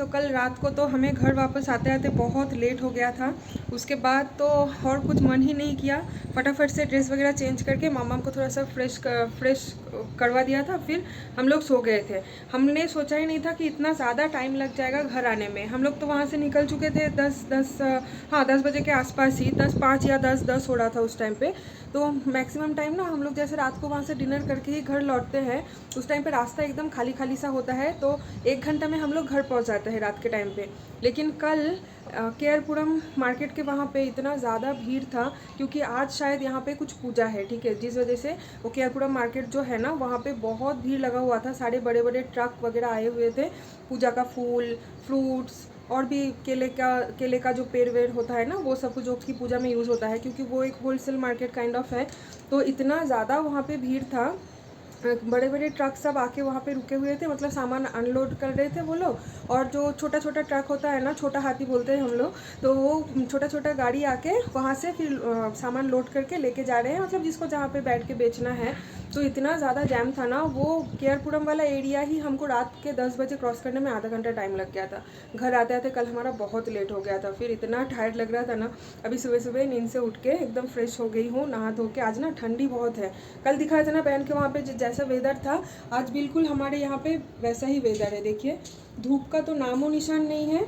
सो कल रात को तो हमें घर वापस आते आते बहुत लेट हो गया था। उसके बाद तो और कुछ मन ही नहीं किया, फटाफट से ड्रेस वगैरह चेंज करके मामा को थोड़ा सा फ्रेश करवा दिया था, फिर हम लोग सो गए थे। हमने सोचा ही नहीं था कि इतना ज़्यादा टाइम लग जाएगा घर आने में। हम लोग तो वहाँ से निकल चुके थे 10 बजे के आसपास ही, 10:05 या 10:10 हो रहा था उस टाइम पे। तो मैक्सिमम टाइम ना हम लोग जैसे रात को वहाँ से डिनर करके ही घर लौटते हैं, उस टाइम पे रास्ता एकदम खाली खाली सा होता है, तो 1 घंटा में हम लोग घर पहुँच जाते हैं रात के टाइम पे। लेकिन कल केआरपुरम मार्केट के वहाँ पे इतना ज़्यादा भीड़ था, क्योंकि आज शायद यहाँ पे कुछ पूजा है, ठीक है, जिस वजह से वो केआरपुरम मार्केट जो है ना, वहाँ पे बहुत भीड़ लगा हुआ था। सारे बड़े बड़े ट्रक वगैरह आए हुए थे, पूजा का फूल, फ्रूट्स और भी केले का जो पेड़ वेड़ होता है ना, वो सब कुछ जो उसकी पूजा में यूज़ होता है, क्योंकि वो एक होलसेल मार्केट काइंड ऑफ है। तो इतना ज़्यादा वहाँ पे भीड़ था, बड़े बड़े ट्रक सब आके वहाँ पे रुके हुए थे, मतलब सामान अनलोड कर रहे थे वो लोग। और जो छोटा छोटा ट्रक होता है ना, छोटा हाथी बोलते हैं हम लोग, तो वो छोटा छोटा गाड़ी आके वहाँ से फिर सामान लोड करके लेके जा रहे हैं, मतलब जिसको जहाँ पे बैठ के बेचना है। तो इतना ज़्यादा जैम था ना, वो केआरपुरम वाला एरिया ही हमको रात के 10 बजे क्रॉस करने में आधा घंटा टाइम लग गया था। घर आते आते कल हमारा बहुत लेट हो गया था, फिर इतना टायर्ड लग रहा था ना। अभी सुबह सुबह नींद से उठ के एकदम फ्रेश हो गई हूँ, नहा धो के। आज ना ठंडी बहुत है, कल दिखाया था ना बहन के वहाँ पे जैसा वेदर था, आज बिल्कुल हमारे यहाँ पे वैसा ही वेदर है। देखिए, धूप का तो नामो निशान नहीं है,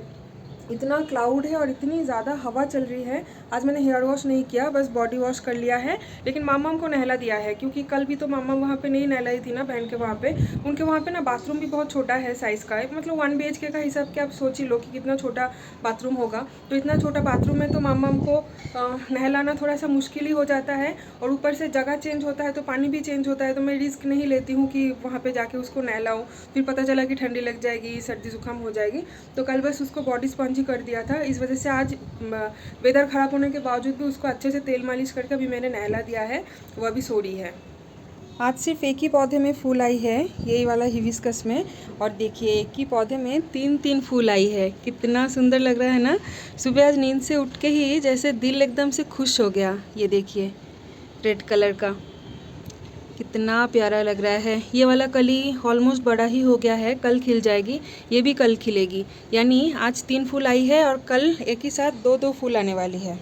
इतना क्लाउड है और इतनी ज़्यादा हवा चल रही है। आज मैंने हेयर वॉश नहीं किया, बस बॉडी वॉश कर लिया है, लेकिन मामा को नहला दिया है, क्योंकि कल भी तो मामा वहाँ पे नहीं नहलाई थी ना बहन के वहाँ पे। उनके वहाँ पे ना बाथरूम भी बहुत छोटा है साइज़ का, मतलब 1 BHK का हिसाब के आप सोच ही लो कि कितना छोटा बाथरूम होगा। तो इतना छोटा बाथरूम में तो मामा को नहलाना थोड़ा सा मुश्किल ही हो जाता है, और ऊपर से जगह चेंज होता है तो पानी भी चेंज होता है, तो मैं रिस्क नहीं लेती हूँ कि वहाँ पर जाके उसको नहलाऊँ, फिर पता चला कि ठंडी लग जाएगी, सर्दी जुकाम हो जाएगी। तो कल बस उसको बॉडी स्पंज ही कर दिया था। इस वजह से आज वेदर ख़राब होने के बावजूद भी उसको अच्छे से तेल मालिश करके अभी मैंने नहला दिया है, वो अभी सो रही है। आज सिर्फ एक ही पौधे में फूल आई है, यही वाला हिबिस्कस में, और देखिए एक ही पौधे में 3-3 फूल आई है। कितना सुंदर लग रहा है ना। सुबह आज नींद से उठ के ही जैसे दिल एकदम से खुश हो गया। ये देखिए रेड कलर का कितना प्यारा लग रहा है। ये वाला कली ऑलमोस्ट बड़ा ही हो गया है, कल खिल जाएगी। ये भी कल खिलेगी, यानी आज 3 फूल आई है और कल एक ही साथ 2-2 फूल आने वाली है।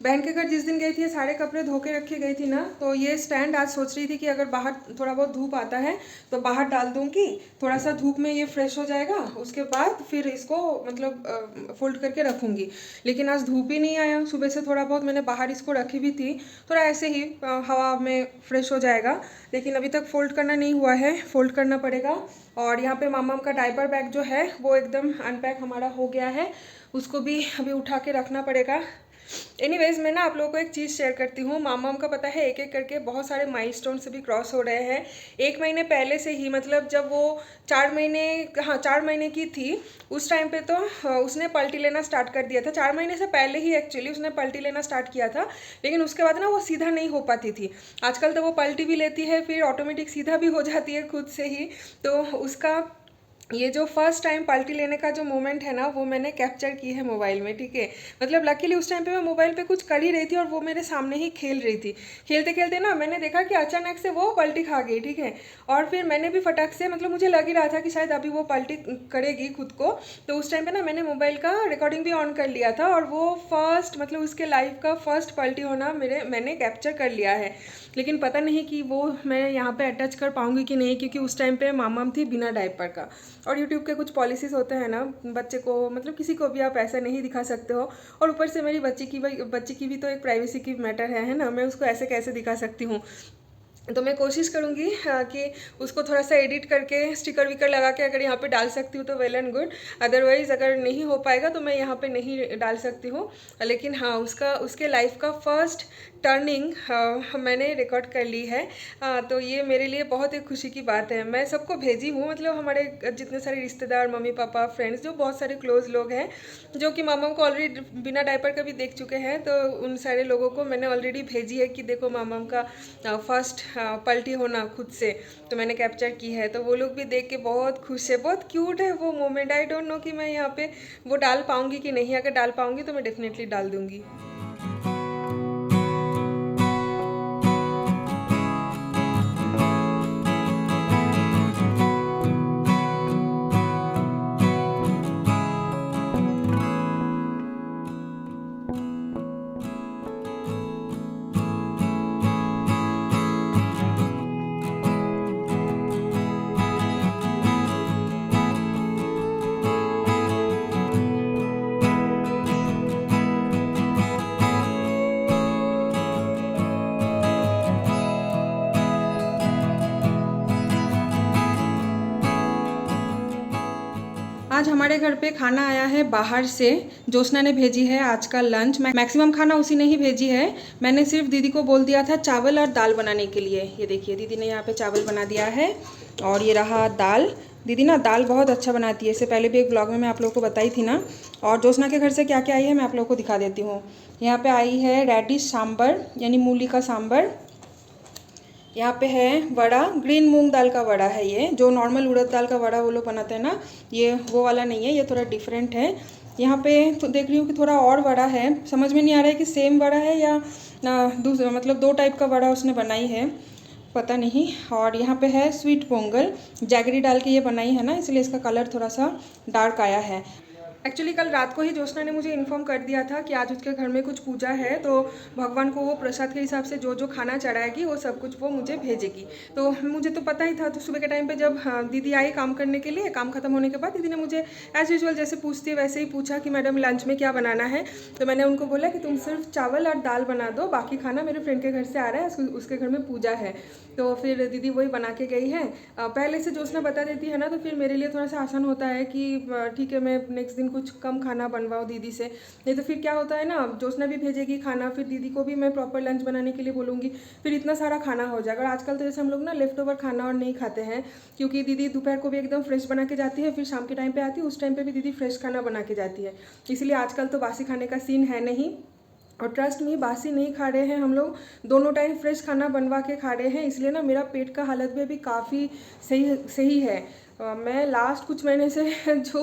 बहन के घर जिस दिन गई थी सारे कपड़े धो के रखे गई थी ना, तो ये स्टैंड आज सोच रही थी कि अगर बाहर थोड़ा बहुत धूप आता है तो बाहर डाल दूंगी, थोड़ा सा धूप में ये फ्रेश हो जाएगा, उसके बाद फिर इसको मतलब फोल्ड करके रखूंगी। लेकिन आज धूप ही नहीं आया, सुबह से थोड़ा बहुत मैंने बाहर इसको रखी भी थी, थोड़ा ऐसे ही हवा में फ्रेश हो जाएगा, लेकिन अभी तक फोल्ड करना नहीं हुआ है, फोल्ड करना पड़ेगा। और यहाँ पे मामा का डायपर बैग जो है वो एकदम अनपैक हमारा हो गया है, उसको भी अभी उठा के रखना पड़ेगा। एनीवेज, मैं ना आप लोगों को एक चीज़ शेयर करती हूँ। मामा का पता है एक एक करके बहुत सारे माइलस्टोन से भी क्रॉस हो रहे हैं। 1 महीने पहले से ही, मतलब जब वो 4 महीने की थी उस टाइम पे तो उसने पल्टी लेना स्टार्ट कर दिया था। 4 महीने से पहले ही एक्चुअली उसने पल्टी लेना स्टार्ट किया था, लेकिन उसके बाद ना वो सीधा नहीं हो पाती थी। आजकल तो वो पल्टी भी लेती है, फिर ऑटोमेटिक सीधा भी हो जाती है खुद से ही। तो उसका ये जो फर्स्ट टाइम पल्टी लेने का जो मोमेंट है ना, वो मैंने कैप्चर की है मोबाइल में, ठीक है। मतलब लकीली उस टाइम पे मैं मोबाइल पे कुछ कर ही रही थी और वो मेरे सामने ही खेल रही थी। खेलते खेलते ना मैंने देखा कि अचानक से वो पल्टी खा गई, ठीक है। और फिर मैंने भी फटाक से, मतलब मुझे लग ही रहा था कि शायद अभी वो पल्टी करेगी खुद को, तो उस टाइम पे ना मैंने मोबाइल का रिकॉर्डिंग भी ऑन कर लिया था, और वो फर्स्ट, मतलब उसके लाइफ का फर्स्ट पल्टी होना मैंने कैप्चर कर लिया है। लेकिन पता नहीं कि वो मैं यहाँ पे अटैच कर पाऊँगी कि नहीं, क्योंकि उस टाइम पे मामा थी बिना डायपर का, और यूट्यूब के कुछ पॉलिसीज़ होते हैं ना, बच्चे को, मतलब किसी को भी आप ऐसा नहीं दिखा सकते हो। और ऊपर से मेरी बच्ची की भी तो एक प्राइवेसी की मैटर है ना, मैं उसको ऐसे कैसे दिखा सकती हूँ। तो मैं कोशिश करूँगी कि उसको थोड़ा सा एडिट करके स्टिकर विकर लगा के अगर यहाँ पे डाल सकती हूँ तो वेल एंड गुड, अदरवाइज़ अगर नहीं हो पाएगा तो मैं यहाँ पे नहीं डाल सकती हूँ। लेकिन हाँ, उसके लाइफ का फर्स्ट टर्निंग मैंने रिकॉर्ड कर ली है। तो ये मेरे लिए बहुत एक खुशी की बात है। मैं सबको भेजी हूँ, मतलब हमारे जितने सारे रिश्तेदार, मम्मी पापा, फ्रेंड्स, जो बहुत सारे क्लोज लोग हैं जो कि मामा को ऑलरेडी बिना डायपर का भी देख चुके हैं, तो उन सारे लोगों को मैंने ऑलरेडी भेजी है कि देखो मामा का फर्स्ट पलटी होना खुद से, तो मैंने कैप्चर की है। तो वो लोग भी देख के बहुत खुश है, बहुत क्यूट है वो मोमेंट। आई डोंट नो कि मैं यहाँ पे वो डाल पाऊँगी कि नहीं, अगर डाल पाऊँगी तो मैं डेफिनेटली डाल दूँगी। हमारे घर पे खाना आया है बाहर से। ज्योत्सना ने भेजी है आज का लंच। मैक्सिमम खाना उसी ने ही भेजी है। मैंने सिर्फ दीदी को बोल दिया था चावल और दाल बनाने के लिए। ये देखिए दीदी ने यहाँ पे चावल बना दिया है और ये रहा दाल। दीदी ना दाल बहुत अच्छा बनाती है, इससे पहले भी एक ब्लॉग में मैं आप लोगों को बताई थी ना। और ज्योत्सना के घर से क्या क्या आई है मैं आप लोगों को दिखा देती हूँ। यहाँ पे आई है रेडिश सांबर यानी मूली का सांबर। यहाँ पे है वड़ा, ग्रीन मूंग दाल का वड़ा है ये, जो नॉर्मल उड़द दाल का वड़ा वो लोग बनाते हैं ना, ये वो वाला नहीं है, ये थोड़ा डिफरेंट है। यहाँ पे तो देख रही हूँ कि थोड़ा और वड़ा है, समझ में नहीं आ रहा है कि सेम वड़ा है या दूसरा, मतलब दो टाइप का वड़ा उसने बनाई है, पता नहीं। और यहाँ पे है स्वीट पोंगल, जैगरी डाल के ये बनाई है ना, इसलिए इसका कलर थोड़ा सा डार्क आया है। एक्चुअली कल रात को ही ज्योत्सना ने मुझे इन्फॉर्म कर दिया था कि आज उसके घर में कुछ पूजा है, तो भगवान को वो प्रसाद के हिसाब से जो जो खाना चढ़ाएगी वो सब कुछ वो मुझे भेजेगी। तो मुझे तो पता ही था। तो सुबह के टाइम पे जब दीदी आई काम करने के लिए, काम खत्म होने के बाद दीदी ने मुझे एज़ यूजुअल जैसे पूछती है वैसे ही पूछा कि मैडम लंच में क्या बनाना है। तो मैंने उनको बोला कि तुम सिर्फ चावल और दाल बना दो, बाकी खाना मेरे फ्रेंड के घर से आ रहा है, उसके घर में पूजा है। तो फिर दीदी वही बना के गई है। पहले से ज्योत्सना बता देती है ना, तो फिर मेरे लिए थोड़ा सा आसान होता है कि ठीक है मैं नेक्स्ट दिन कुछ कम खाना बनवाओ दीदी से। नहीं तो फिर क्या होता है ना, ज्योत्सना भी भेजेगी खाना, फिर दीदी को भी मैं प्रॉपर लंच बनाने के लिए बोलूँगी, फिर इतना सारा खाना हो जाएगा। और आजकल तो जैसे हम लोग ना लेफ्ट ओवर खाना और नहीं खाते हैं, क्योंकि दीदी दोपहर को भी एकदम फ्रेश बना के जाती है, फिर शाम के टाइम पे आती है, उस टाइम पे भी दीदी फ्रेश खाना बना के जाती है। इसलिए आजकल तो बासी खाने का सीन है नहीं। और ट्रस्ट में बासी नहीं खा रहे हैं हम लोग, दोनों टाइम फ्रेश खाना बनवा के खा रहे हैं। इसलिए ना मेरा पेट का हालत भी अभी काफ़ी सही है। मैं लास्ट कुछ महीने से जो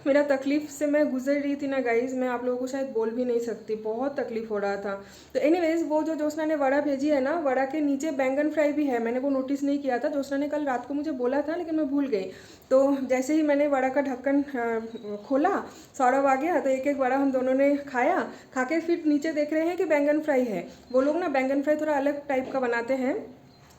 मेरा तकलीफ़ से मैं गुजर रही थी ना गाइज़, मैं आप लोगों को शायद बोल भी नहीं सकती, बहुत तकलीफ़ हो रहा था। तो एनीवेज़ वो जो ज्योत्सना ने वड़ा भेजी है ना, वड़ा के नीचे बैंगन फ्राई भी है, मैंने वो नोटिस नहीं किया था। ज्योत्सना ने कल रात को मुझे बोला था लेकिन मैं भूल गई। तो जैसे ही मैंने वड़ा का ढक्कन खोला, सौरभ आ गया, तो एक एक वड़ा हम दोनों ने खाया। खा के फिर नीचे देख रहे हैं कि बैंगन फ्राई है। वो लोग ना बैंगन फ्राई थोड़ा अलग टाइप का बनाते हैं।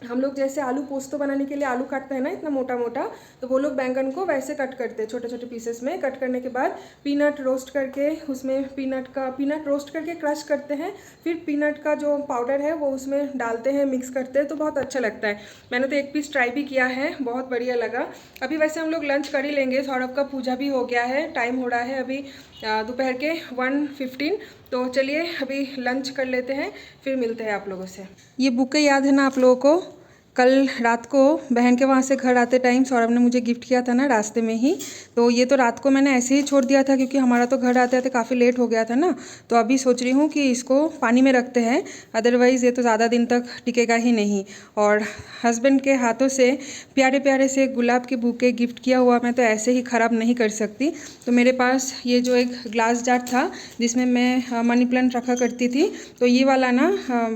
हम लोग जैसे आलू पोस्तो बनाने के लिए आलू काटते हैं ना इतना मोटा मोटा, तो वो लोग बैंगन को वैसे कट करते हैं छोटे छोटे पीसेस में। कट करने के बाद पीनट रोस्ट करके उसमें पीनट रोस्ट करके क्रश करते हैं, फिर पीनट का जो पाउडर है वो उसमें डालते हैं, मिक्स करते हैं, तो बहुत अच्छा लगता है। मैंने तो एक पीस ट्राई भी किया है, बहुत बढ़िया लगा। अभी वैसे हम लोग लंच कर ही लेंगे, सौरभ का पूजा भी हो गया है, टाइम हो रहा है अभी दोपहर के 1:15। तो चलिए अभी लंच कर लेते हैं, फिर मिलते हैं आप लोगों से। ये बुके याद है ना आप लोगों को, कल रात को बहन के वहाँ से घर आते टाइम सौरभ ने मुझे गिफ्ट किया था ना रास्ते में ही। तो ये तो रात को मैंने ऐसे ही छोड़ दिया था क्योंकि हमारा तो घर आते आते काफ़ी लेट हो गया था ना। तो अभी सोच रही हूँ कि इसको पानी में रखते हैं, अदरवाइज़ ये तो ज़्यादा दिन तक टिकेगा ही नहीं। और हस्बैंड के हाथों से प्यारे प्यारे से गुलाब के बुके गिफ्ट किया हुआ मैं तो ऐसे ही ख़राब नहीं कर सकती। तो मेरे पास ये जो एक ग्लास जार था जिसमें मैं मनी प्लांट रखा करती थी, तो ये वाला ना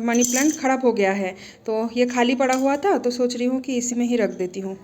मनी प्लांट ख़राब हो गया है, तो ये खाली पड़ा हुआ था, तो सोच रही हूँ कि इसी में ही रख देती हूँ।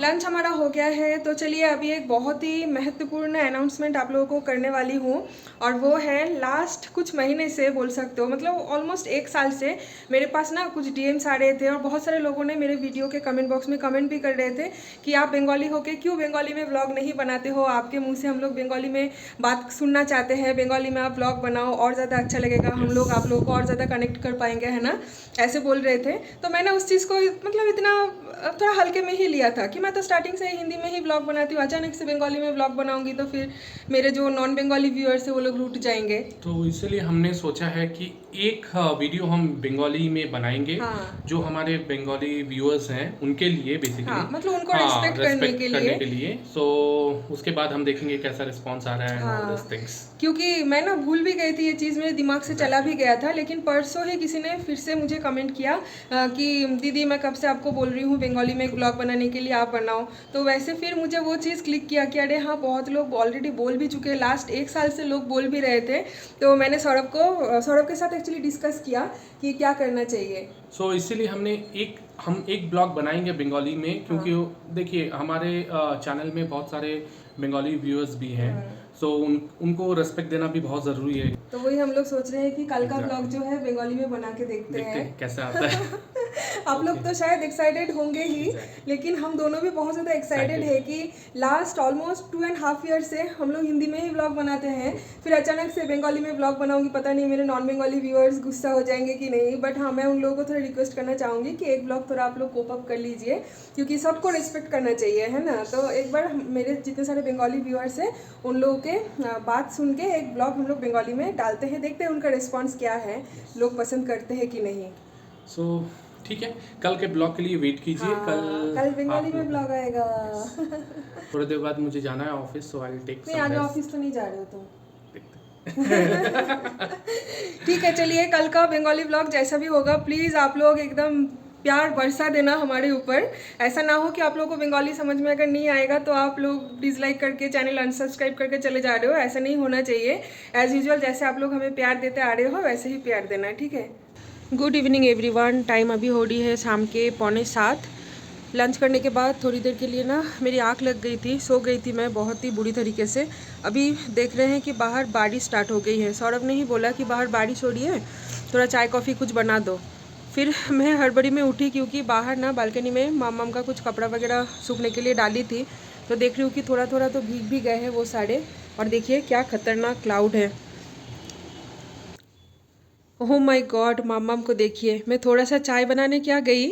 लंच हमारा हो गया है, तो चलिए अभी एक बहुत ही महत्वपूर्ण अनाउंसमेंट आप लोगों को करने वाली हूँ। और वो है लास्ट कुछ महीने से बोल सकते हो, मतलब ऑलमोस्ट 1 साल से मेरे पास ना कुछ DMs आ रहे थे और बहुत सारे लोगों ने मेरे वीडियो के कमेंट बॉक्स में कमेंट भी कर रहे थे कि आप बंगाली होके क्यों बंगाली में व्लॉग नहीं बनाते हो, आपके मुँह से हम लोग बंगाली में बात सुनना चाहते हैं, बंगाली में आप व्लॉग बनाओ और ज़्यादा अच्छा लगेगा, हम लोग आप लोगों को और ज़्यादा कनेक्ट कर पाएंगे, है ना, ऐसे बोल रहे थे। तो मैंने उस चीज़ को मतलब इतना थोड़ा हल्के में ही लिया था कि मैं मैं तो स्टार्टिंग से ही हिंदी में ही ब्लॉग बनाती हूँ, अचानक से बंगाली में ब्लॉग बनाऊंगी तो फिर मेरे जो नॉन बंगाली व्यूअर्स है वो लोग रूठ जाएंगे। तो इसलिए हमने सोचा है कि एक वीडियो हम बंगाली में बनाएंगे, हाँ जो हमारे बंगाली व्यूअर्स हैं उनके लिए बेसिकली। हाँ, मतलब उनको हाँ, रिस्पेक्ट करने रेस्पेक्ट के करने लिए। के लिए। सो उसके बाद हम देखेंगे कैसा रिस्पॉन्स आ रहा है एंड ऑल दिस हाँ, थिंग्स। क्योंकि मैं ना भूल भी गई थी, ये चीज़ मेरे दिमाग से चला भी एग्जैक्टली। गया था, लेकिन परसों ही किसी ने फिर से मुझे कमेंट किया कि दीदी मैं कब से आपको बोल रही हूँ बंगाली में एक ब्लॉग बनाने के लिए, आप बनाओ। तो वैसे फिर मुझे वो चीज़ क्लिक किया कि अरे हाँ, बहुत लोग ऑलरेडी बोल भी चुके हैं, लास्ट 1 साल से लोग बोल भी रहे थे। तो मैंने सौरभ के साथ एक्चुअली डिस्कस किया कि क्या करना चाहिए। सो इसीलिए हम एक ब्लॉग बनाएंगे बंगाली में, हाँ क्योंकि देखिए हमारे चैनल में बहुत सारे बंगाली व्यूअर्स भी हैं। सो उनको रेस्पेक्ट देना भी बहुत ज़रूरी है। तो वही हम लोग सोच रहे हैं कि कल का ब्लॉग एग्जैक्टली। जो है बंगाली में बना के देखते देखते हैं। हैं कैसा आता है। आप लोग ओके। तो शायद एक्साइटेड होंगे ही, एग्जैक्टली। लेकिन हम दोनों भी बहुत ज़्यादा एक्साइटेड है एक्साइटेड। कि लास्ट ऑलमोस्ट 2.5 ईयर से हम लोग हिंदी में ही ब्लॉग बनाते हैं, फिर अचानक से बंगाली में ब्लॉग बनाऊंगी। पता नहीं मेरे नॉन बंगाली व्यूअर्स गुस्सा हो जाएंगे कि नहीं, बट हाँ, मैं उन लोगों को थोड़ा रिक्वेस्ट करना चाहूँगी कि एक ब्लॉग थोड़ा आप लोग कोप अप कर लीजिए, क्योंकि सबको रिस्पेक्ट करना चाहिए, है ना। तो एक बार मेरे जितने सारे बंगाली व्यूअर्स हैं उन लोगों के बात सुन के एक ब्लॉग हम लोग बंगाली में डालते हैं, देखते हैं उनका रिस्पॉन्स क्या है, लोग पसंद करते हैं कि नहीं। सो ठीक है, कल के ब्लॉग के लिए वेट कीजिए। हाँ, कल कल बंगाली आप में लोग ब्लॉग आएगा। थोड़ी देर बाद मुझे जाना है office, so I will take नहीं, सम आज रेस्ट। ऑफिस तो नहीं जा रहे हो तुम। ठीक है, चलिए कल का बंगाली ब्लॉग जैसा भी होगा प्लीज़ आप लोग एकदम प्यार बरसा देना हमारे ऊपर। ऐसा ना हो कि आप लोगों को बंगाली समझ में अगर नहीं आएगा तो आप लोग डिसलाइक करके चैनल अनसब्सक्राइब करके चले जा रहे हो, ऐसा नहीं होना चाहिए। एज़ यूजुअल जैसे आप लोग हमें प्यार देते आ रहे हो वैसे ही प्यार देना है, ठीक है। गुड इवनिंग एवरीवन, टाइम अभी हो रही है शाम के 6:45। लंच करने के बाद थोड़ी देर के लिए ना मेरी आँख लग गई थी, सो गई थी मैं बहुत ही बुरी तरीके से। अभी देख रहे हैं कि बाहर बारिश स्टार्ट हो गई है। सौरभ ने ही बोला कि बाहर बारिश हो रही है, थोड़ा चाय कॉफ़ी कुछ बना दो। फिर मैं हड़बड़ी में उठी, क्योंकि बाहर ना बालकनी में मामा का कुछ कपड़ा वगैरह सूखने के लिए डाली थी, तो देख रही हूँ कि थोड़ा थोड़ा तो भीग भी गए हैं वो सारे। और देखिए क्या खतरनाक क्लाउड है। ओह माय गॉड, मामाम को देखिए, मैं थोड़ा सा चाय बनाने क्या गई,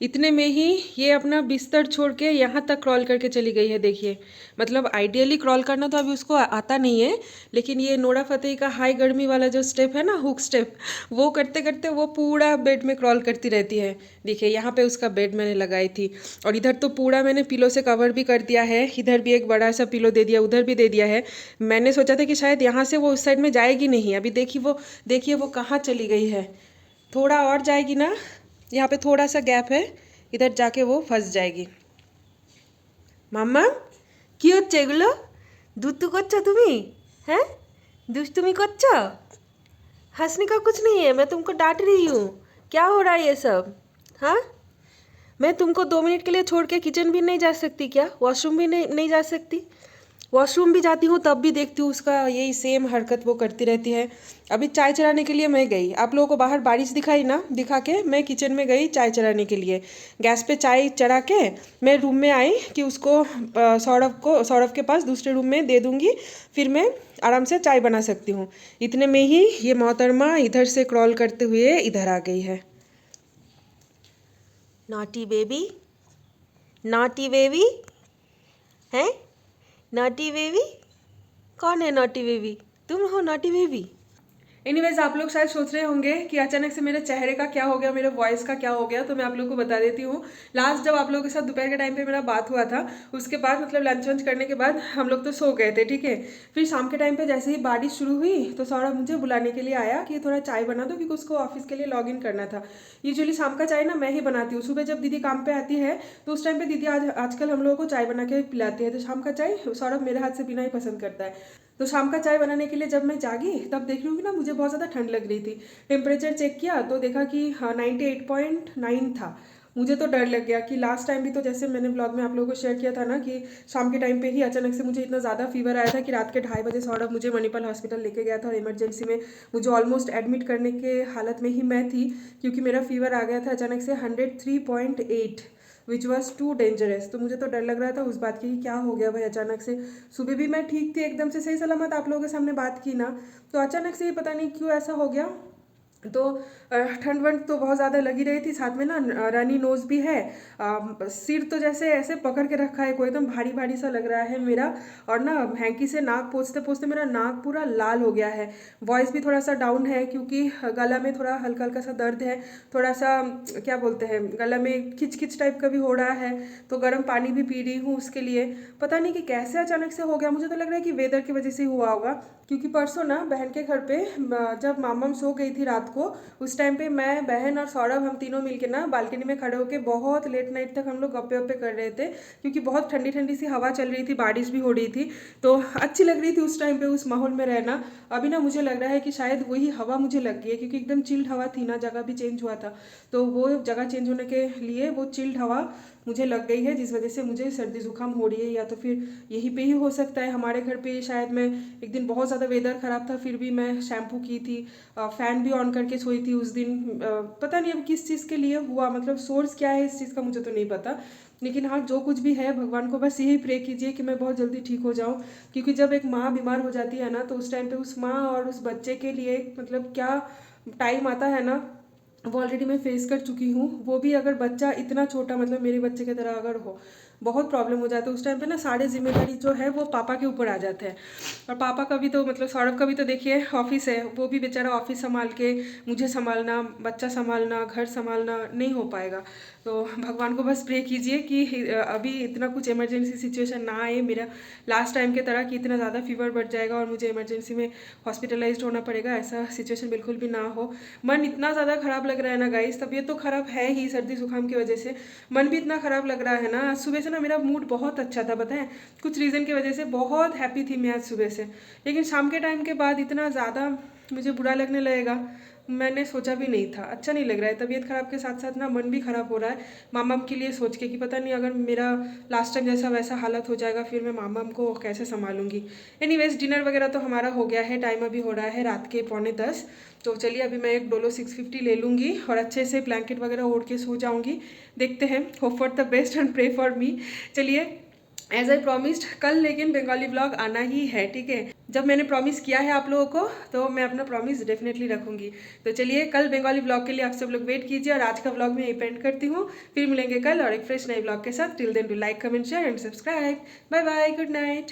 इतने में ही ये अपना बिस्तर छोड़ के यहाँ तक क्रॉल करके चली गई है। देखिए, मतलब आइडियली क्रॉल करना तो अभी उसको आता नहीं है, लेकिन ये नोरा फतेही का हाई गर्मी वाला जो स्टेप है ना, हुक स्टेप, वो करते करते वो पूरा बेड में क्रॉल करती रहती है। देखिए यहाँ पे उसका बेड मैंने लगाई थी, और इधर तो पूरा मैंने पिलो से कवर भी कर दिया है, इधर भी एक बड़ा सा पिलो दे दिया, उधर भी दे दिया है। मैंने सोचा था कि शायद यहाँ से वो उस साइड में जाएगी नहीं, अभी देखिए वो कहाँ चली गई है। थोड़ा और जाएगी ना, यहाँ पे थोड़ा सा गैप है, इधर जाके वो फंस जाएगी। মাম্মা কি হচ্ছে এগুলো? দুষ্টু করছো তুমি? हैं दुष्टुमी করছো? हंसने का कुछ नहीं है, मैं तुमको डांट रही हूँ। क्या हो रहा है ये सब? हाँ, मैं तुमको 2 मिनट के लिए छोड़ के किचन भी नहीं जा सकती क्या? वॉशरूम भी नहीं जा सकती? वॉशरूम भी जाती हूँ तब भी देखती हूँ उसका यही सेम हरकत वो करती रहती है। अभी चाय चढ़ाने के लिए मैं गई, आप लोगों को बाहर बारिश दिखाई ना, दिखा के मैं किचन में गई चाय चढ़ाने के लिए। गैस पे चाय चढ़ा के मैं रूम में आई कि उसको सौरभ के पास दूसरे रूम में दे दूँगी, फिर मैं आराम से चाय बना सकती हूँ। इतने में ही ये मोहतरमा इधर से क्रॉल करते हुए इधर आ गई है। नॉटी बेबी, नॉटी बेबी है, नॉटी बेबी। कौन है नॉटी बेबी? तुम हो नॉटी बेबी। एनीवेज, आप लोग शायद सोच रहे होंगे कि अचानक से मेरे चेहरे का क्या हो गया, मेरे वॉइस का क्या हो गया, तो मैं आप लोग को बता देती हूँ। लास्ट जब आप लोगों के साथ दोपहर के टाइम पे मेरा बात हुआ था, उसके बाद मतलब लंच वंच करने के बाद हम लोग तो सो गए थे, ठीक है। फिर शाम के टाइम पे जैसे ही बारिश शुरू हुई तो सौरभ मुझे बुलाने के लिए आया कि थोड़ा चाय बना दो, क्योंकि उसको ऑफिस के लिए लॉग इन करना था। यूजुअली शाम का चाय ना मैं ही बनाती हूँ, सुबह जब दीदी काम पे आती है तो उस टाइम पे दीदी आजकल हम लोगों को चाय बना के पिलाती है, तो शाम का चाय सौरभ मेरे हाथ से पीना ही पसंद करता है। तो शाम का चाय बनाने के लिए जब मैं जागी तब देख रही हूँ कि ना मुझे बहुत ज़्यादा ठंड लग रही थी। टेम्परेचर चेक किया तो देखा कि हाँ 98.9 था। मुझे तो डर लग गया कि लास्ट टाइम भी तो जैसे मैंने ब्लॉग में आप लोगों को शेयर किया था ना कि शाम के टाइम पे ही अचानक से मुझे इतना ज़्यादा फीवर आया था कि रात के 2:30 बजे सौरभ मुझे मणिपाल हॉस्पिटल लेके गया था, और इमरजेंसी में मुझे ऑलमोस्ट एडमिट करने के हालत में ही मैं थी, क्योंकि मेरा फीवर आ गया था अचानक से 103.8, विच वॉज टू डेंजरस। तो मुझे तो डर लग रहा था उस बात की कि क्या हो गया भाई अचानक से। सुबह भी मैं ठीक थी, एकदम से सही सलामत आप लोगों के सामने बात की ना, तो अचानक से ही पता नहीं क्यों ऐसा हो गया। तो ठंड वंड तो बहुत ज़्यादा लगी रही थी, साथ में ना रनी नोज़ भी है। सिर तो जैसे ऐसे पकड़ के रखा है कोई, एकदम भारी भारी सा लग रहा है मेरा। और ना हैंकी से नाक पोंछते पोंछते मेरा नाक पूरा लाल हो गया है। वॉइस भी थोड़ा सा डाउन है क्योंकि गला में थोड़ा हल्का हल्का सा दर्द है, थोड़ा सा क्या बोलते हैं, गला में खिच खिच टाइप का भी हो रहा है। तो गर्म पानी भी पी रही हूँ उसके लिए। पता नहीं कि कैसे अचानक से हो गया, मुझे तो लग रहा है कि वेदर की वजह से ही हुआ होगा। क्योंकि परसों ना बहन के घर पे जब मामम सो गई थी रात को, उस टाइम पे मैं, बहन और सौरभ, हम तीनों मिलके ना बालकनी में खड़े होकर बहुत लेट नाइट तक हम लोग गप्पे वप्पे कर रहे थे। क्योंकि बहुत ठंडी ठंडी सी हवा चल रही थी, बारिश भी हो रही थी, तो अच्छी लग रही थी उस टाइम पे उस माहौल में रहना। अभी ना मुझे लग रहा है कि शायद वही हवा मुझे लग गई है, क्योंकि एकदम चिल्ड हवा थी ना, जगह भी चेंज हुआ था, तो वो जगह चेंज होने के लिए वो चिल्ड हवा मुझे लग गई है, जिस वजह से मुझे सर्दी जुकाम हो रही है। या तो फिर यहीं पे ही हो सकता है, हमारे घर पे शायद। मैं एक दिन बहुत ज़्यादा वेदर ख़राब था, फिर भी मैं शैम्पू की थी, फ़ैन भी ऑन करके सोई थी उस दिन। पता नहीं अब किस चीज़ के लिए हुआ, मतलब सोर्स क्या है इस चीज़ का मुझे तो नहीं पता। लेकिन हाँ, जो कुछ भी है, भगवान को बस यही प्रे कीजिए कि मैं बहुत जल्दी ठीक हो जाऊँ। क्योंकि जब एक माँ बीमार हो जाती है ना, तो उस टाइम पे उस माँ और उस बच्चे के लिए मतलब क्या टाइम आता है ना, वो ऑलरेडी मैं फेस कर चुकी हूँ। वो भी अगर बच्चा इतना छोटा, मतलब मेरे बच्चे की तरह अगर हो, बहुत प्रॉब्लम हो जाता है उस टाइम पे ना। सारे जिम्मेदारी जो है वो पापा के ऊपर आ जाते हैं। और पापा का भी तो मतलब सौरभ का भी तो देखिए ऑफिस है, वो भी बेचारा ऑफिस संभाल के, मुझे संभालना, बच्चा संभालना, घर संभालना नहीं हो पाएगा। तो भगवान को बस प्रे कीजिए कि अभी इतना कुछ इमरजेंसी सिचुएशन ना आए मेरा, लास्ट टाइम के तरह कि इतना ज़्यादा फीवर बढ़ जाएगा और मुझे इमरजेंसी में हॉस्पिटलाइज्ड होना पड़ेगा, ऐसा सिचुएशन बिल्कुल भी ना हो। मन इतना ज़्यादा ख़राब लग रहा है ना गाइस, तबीयत तो ख़राब है ही सर्दी जुकाम की वजह से, मन भी इतना ख़राब लग रहा है ना। आज सुबह से ना मेरा मूड बहुत अच्छा था, पता है, कुछ रीज़न की वजह से बहुत हैप्पी थी मैं आज सुबह से। लेकिन शाम के टाइम के बाद इतना ज़्यादा मुझे बुरा लगने लगेगा, मैंने सोचा भी नहीं था। अच्छा नहीं लग रहा है, तबीयत ख़राब के साथ साथ ना मन भी ख़राब हो रहा है मामम के लिए सोच के, कि पता नहीं अगर मेरा लास्ट टाइम जैसा वैसा हालत हो जाएगा, फिर मैं मामम को कैसे संभालूंगी। एनीवेज, डिनर वगैरह तो हमारा हो गया है, टाइम अभी हो रहा है रात के 9:45। तो चलिए अभी मैं एक डोलो 650 ले लूँगी और अच्छे से ब्लैंकेट वगैरह ओढ़ के सो जाऊँगी। देखते हैं, hope for the best and pray for me. चलिए, एज आई प्रॉमिस्ड, कल लेकिन बंगाली व्लॉग आना ही है, ठीक है। जब मैंने प्रॉमिस किया है आप लोगों को, तो मैं अपना प्रॉमिस डेफिनेटली रखूंगी। तो चलिए, कल बंगाली व्लॉग के लिए आप सब लोग वेट कीजिए, और आज का व्लॉग मैं यहीं पेंड करती हूँ। फिर मिलेंगे कल और एक फ्रेश नए व्लॉग के साथ। Till then do like, comment, share and subscribe. Bye bye, good night.